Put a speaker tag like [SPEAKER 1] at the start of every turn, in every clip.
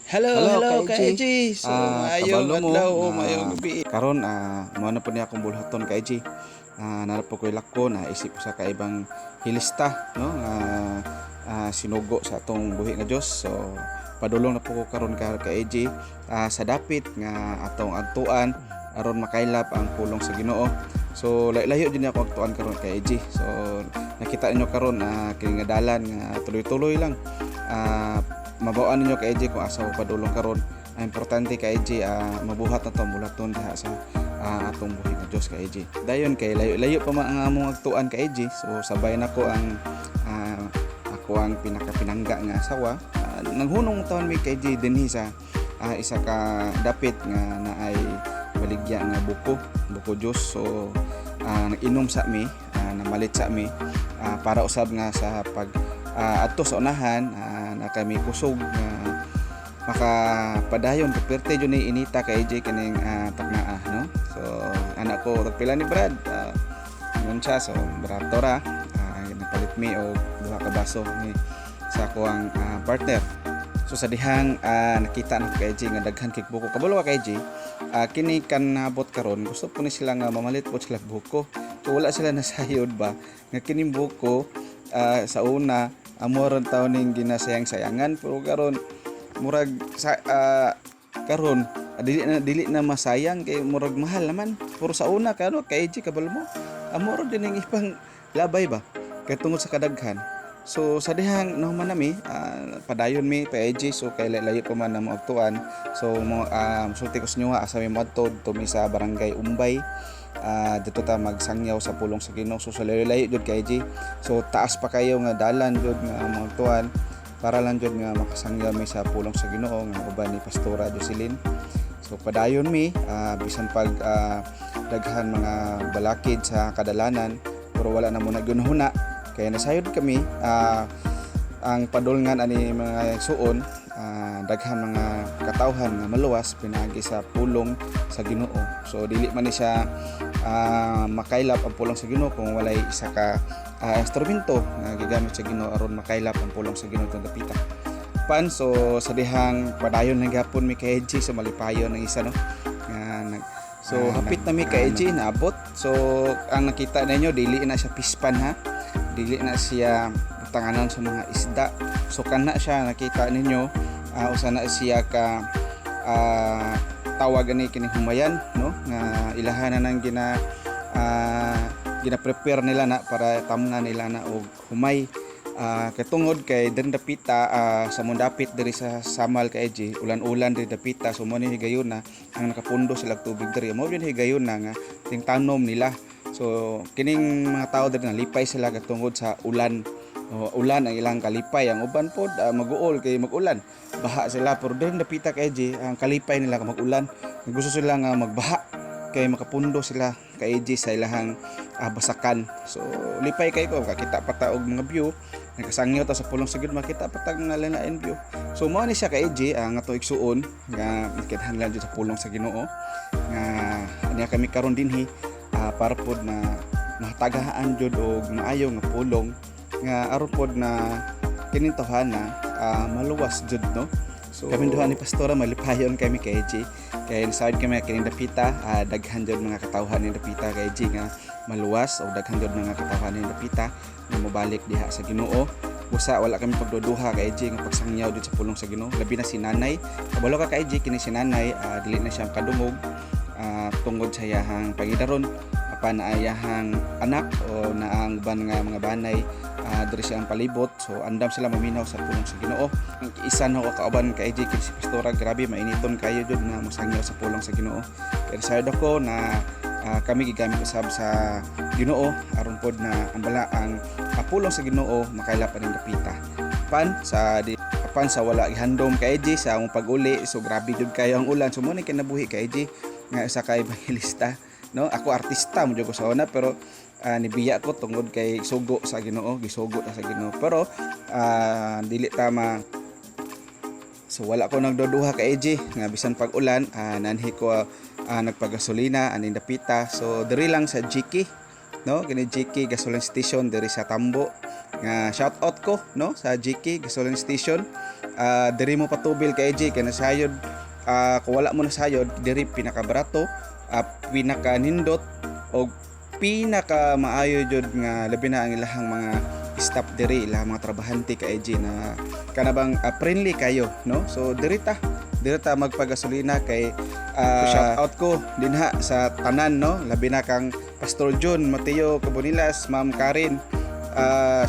[SPEAKER 1] Hello,
[SPEAKER 2] Hello
[SPEAKER 1] hello
[SPEAKER 2] kay
[SPEAKER 1] ka
[SPEAKER 2] EJ.
[SPEAKER 1] EJ. So, maayong
[SPEAKER 2] Kabalo mo
[SPEAKER 1] adlaw o maayong gabi.
[SPEAKER 2] karon mo na po niya akong bulhaton kay EJ. Nara po ko'y lako na isip sa kaibang hilista no sinugo sa atong buhi nga Dios. So padulong na po ko karon kay EJ sa dapit nga atong agtuan aron makailap ang pulong sa Ginoo. So layo din ako agtuan karon kay EJ. So nakita niyo karon kini nga dalan nga tuloy-tuloy lang. Mabawaan ninyo kay EJ kung asa ko padulong karon. Ang importante kay EJ mabuhat na to mulaton diha sa atong buhi nga Dios kay EJ. Dayon kay layo pa man ang among agtuan kay EJ. So sabay nako ang ako ang pinakapinangga nga asawa. Naghunong taon mi kay EJ dinhi sa isa ka dapit nga naay baligya nga buko Dios. So nag-inom sa mi, namalit sa mi para usab nga sa pag adto sa unahan na kami kusog nga makapadayon perte jud ni inita kay EJ kining taknaa no. So anak ko tagpila ni Brad ngon siya, so barato ra napalit mi og duha ka baso ni sa ako ang partner. So sa dihang nakita na kay EJ nga daghan kay buko kabalo kay EJ kini kan nabot karon gusto po ni sila nga mamalit po sila buko. So wala sila nasayod ba nga kining buko sa una amoron taon ning ginasayang-sayangan pero karon murag karon dili na masayang kay murag mahal naman pero sa una kano kay EJ kabalo mo amoron din ning ipang labay ba kay tungod sa kadaghan. So sa dihang nahuman nami padayon mi pa EJ. So kay layo pa man na mo agtuan. So sulti ko sa inyo asa mi madtod to mi sa barangay Umbay. Dito ta magsangyaw sa pulong sa Ginoo. So sa layo-layo jud kay EJ. So taas pa kayo nga dalan jud nga magtuan para lang jud nga makasangyaw mi sa pulong sa Ginoo nga uban ni Pastora Jocelyn. So padayon mi bisan pag daghan mga balakid sa kadalanan pero wala na mo nagunhuna kaya nasayod kami ang padulngan ani mga suon daghan mga katawhan nga maluwas pinagi sa pulong sa Ginoo. So dili man ni siya makailap ang pulong sa Ginoo kung walay isa ka instrumento nga gigamit sa Ginoo aron makailap ang pulong sa Ginoo tong dapita. So sa dihang padayon lang gapon mi kay EJ sa malipayon ang isa no. So hapit na mi kay EJ naabot. So ang nakita ninyo dili na siya pispan ha. Dili na siya tanganan sa mga isda. So kana siya nakita ninyo usa na siya ka tawag ani kini humayan no nga ilahan na nang gina-prepare nila na para tamna nila na og humay katungod kay den dapita sa mondapit diri sa Samal kay EJ ulan-ulan diri dapita. So mo ni higayon na ang nakapundo sila tubig diri mo yun higayon na nga ting tanom nila. So kining mga tao diri nalipay sila katungod sa ulan. Ulan ang ilang kalipay, ang uban pod mag-uol kay mag-ulan. Baha sila pero diri dapita kay EJ ang kalipay nila mag-ulan. Gusto sila nga magbaha kay makapundo sila kay EJ sa ilahang basakan. So lipay kay ko kakita pa ta og mga view. Nagkasangyo ta sa pulong sa Ginoo makita pa tag nga lain view. So mao ni siya kay EJ nga to igsuon nga nakitahanglan jud sa pulong sa Ginoo nga niya kami karon dinhi para pod na matagahaan jud og maayo nga pulong nga aron pod na kining tawhana maluwas jud no. So kami duha ni Pastora malipayon kami kay EJ kay inside kami kining dapita daghan jud mga katawhan ni dapita kay EJ nga maluwas o daghan jud mga katawhan ni dapita nga mobalik diha sa Ginoo. Busa wala kami pagduduha kay EJ nga pagsangyaw jud sa pulong sa Ginoo labi na si nanay. Kabalo ka kay EJ kini si nanay dili na siya kadungog tungod sa iyahang pangidaron apan ayahang anak o naang uban nga mga banay diri siya ang palibot. So andam sila maminaw sa pulong sa Ginoo. Ang isa na kauban kay EJ kay si Pastora grabe mainiton kayo jud na mosangyaw sa pulong sa Ginoo. Kay sayod ako na kami gigamit usab sa Ginoo aron pod na ambala ang pulong sa Ginoo makailap aning dapita. Apan sa wala gihandom kay EJ sa among pag-uli. So grabe jud kayo ang ulan. So mo ni kinabuhi kay EJ nga isa ka evangelista no. Ako artista mo jud ko sa una pero nibiya ko tungod kay sugo sa Ginoo, gisugo sa Ginoo pero dili tama. So wala ko nagduduha kay EJ nga bisan pag ulan nanhi ko nagpagasolina aning dapita. So diri lang sa GK no, kini GK gasoline station diri sa Tambo nga shout out ko no sa GK gasoline station diri mo patubil kay AJ kay nasayod, kung wala mo nasayod diri pinakabarato, pinaka nindot og pinaka maayo jud nga labi na ang ilahang mga staff diri, ilahang mga trabahante kay AJ na kanabang friendly kayo, no? So diri ta magpagasolina kay shout out ko dinha sa tanan, no? Labi na kang Pastor John Mateo Cabonilas, Ma'am Karen,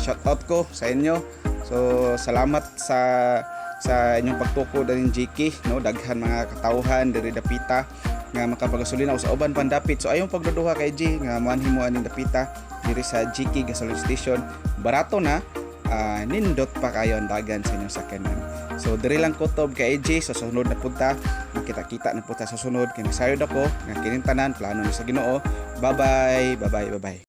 [SPEAKER 2] shout out ko sa inyo. So salamat sa inyong pagtukod aning GK, no? Daghan mga katawhan diri dapita nga makapagasolina o sa uban pandapit. So ayong pagduduha kay G nga moanhin mo aning dapita diri sa GK gasoline station, barato na, nindot pa kayo ang dagan sa inyong sakyanan. So diri lang kutob kay AJ sa sunod na punta, makita-kita na punta sa sunod kay nasayod ako nga kining tanan plano ni sa Ginoo. Bye bye.